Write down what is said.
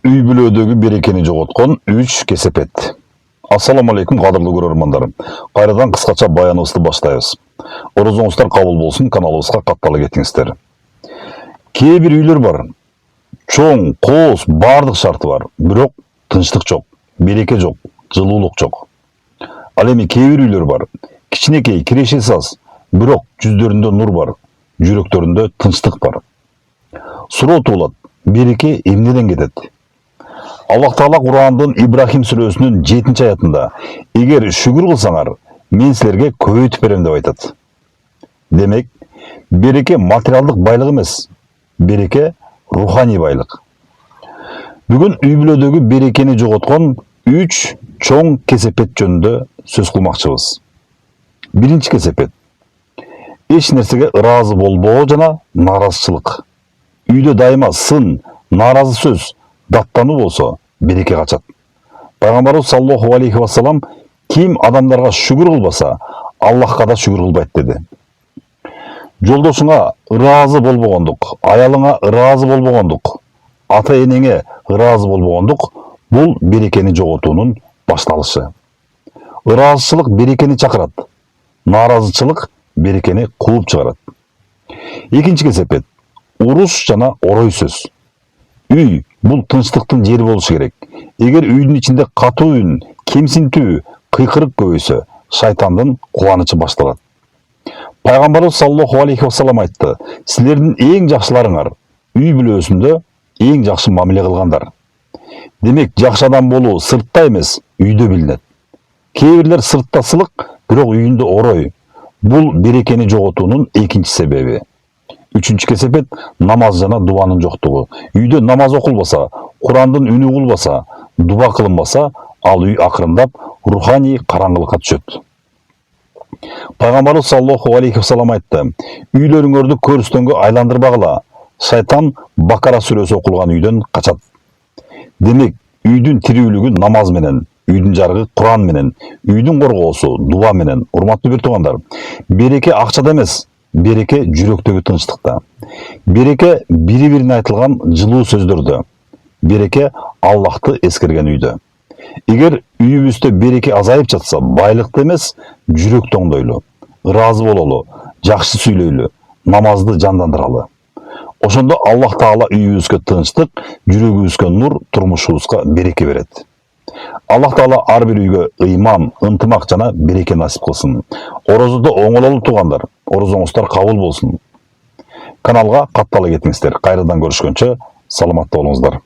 үй бүлөдөгү берекени жоготкон 3 кесепет. Ассаламу алейкум кадырлуу көрөрмандарым. Кайрадан кыскача баяныбызды баштайбыз. Орозоңуздар кабыл болсун, каналыбызга каттала кетиңиздер. Кээ бир үйлөр бар. Чоң, кооз, бардык шарты бар. Бирок тынчтык жок, береке жок, жылуулук жок. Ал эми кээ бир үйлөр бар. Кичинекей, кирешеси аз, бирок жүздөрүндө нур бар, жүрөктөрүндө тынчтык бар. Суроо туулат. Береке эмнеден кетет? Аллах Таала Курандын Ибрахим сүрөсүнүн 7-аятында: "Эгер шүгүр кылсаңар, мен силерге көбөйтүп берем" деп айтат. Демек, береке материалдык байлык эмес, береке руханий байлык. Бүгүн үй бүлөдөгү берекени жоготкон 3 чоң кесепет жөнүндө сөз кылмакчыбыз. Биринчи кесепет: эч нерсеге ыраазы болбоо жана нааразычылык. Үйдө дайыма сын, нааразы сөз, даттануу болсо, береке качат. Пайгамбарыбыз саллаллаху алейхи вассалам: "Ким адамдарга шүгүр кылбаса, Аллахка да шүгүр кылбайт" деди. Жолдошуңа ыраазы болбогондук, аялыңа ыраазы болбогондук, ата-энеңе ыраазы болбогондук бул берекени жоготуунун башталышы. Ыраазычылык берекени чакырат, нааразычылык берекени кууп чыгарат. Экинчи кесепет: уруш жана орой сөз. Үй бул тынчтыктын жери болушу керек. Эгер үйдүн ичинде катуу үн, кемсинтүү, кыйкырык көбөйсө, шайтандын кубанычы башталат. Пайгамбарыбыз саллаллаху алейхи вассалам айтты: "Силердин эң жакшыларыңар үй бүлөсүндө эң жакшы мамиле кылгандар". Демек, жакшы адам болуу сыртта эмес, үйдө билинет. Кээ бирлер сыртта сылык, бирок үйүндө орой. Бул берекени жоготуунун экинчи себеби. Үчүнчү кесепет: намаз жана дубанын жоктугу. Үйдө намаз окулбаса, Курандын үнү угулбаса, дуба кылынбаса, ал үй акырындап руханий караңгылыкка түшөт. Пайгамбарыбыз саллаллаху алейхи вассалам айтты: "Үйлөрүңөрдү көрүстөнгө айландырбагыла. Шайтан Бакара сүрөсү окулган үйдөн качат". Демек, үйдүн тирүүлүгү намаз менен, үйдүн жарыгы Куран менен, үйдүн коргоосу дуба менен. Урматтуу бир туугандар, береке акчада эмес, береке жүрөктөгү тынчтыкта. Береке бири-бирине айтылган жылуу сөздөрдө. Береке Аллахты эскерген үйдө. Эгер үйүбүздө береке азайып жатса, байлыкты эмес, жүрөктү оңдойлу, ыраазы бололу, жакшы сүйлөйлү, намазды жандандыралы. Ошондо Аллах Таала үйүбүзгө тынчтык, жүрөгүбүзгө нур, турмушубузга береке берет. Аллах Таала ар бир үйгө ыйман, ынтымак жана береке насип кылсын. Орозодо оңололу туугандар, орозоңуздар кабыл болсун. Каналга каттала кетиңиздер. Кайрадан көрүшкөнчө саламатта болуңуздар.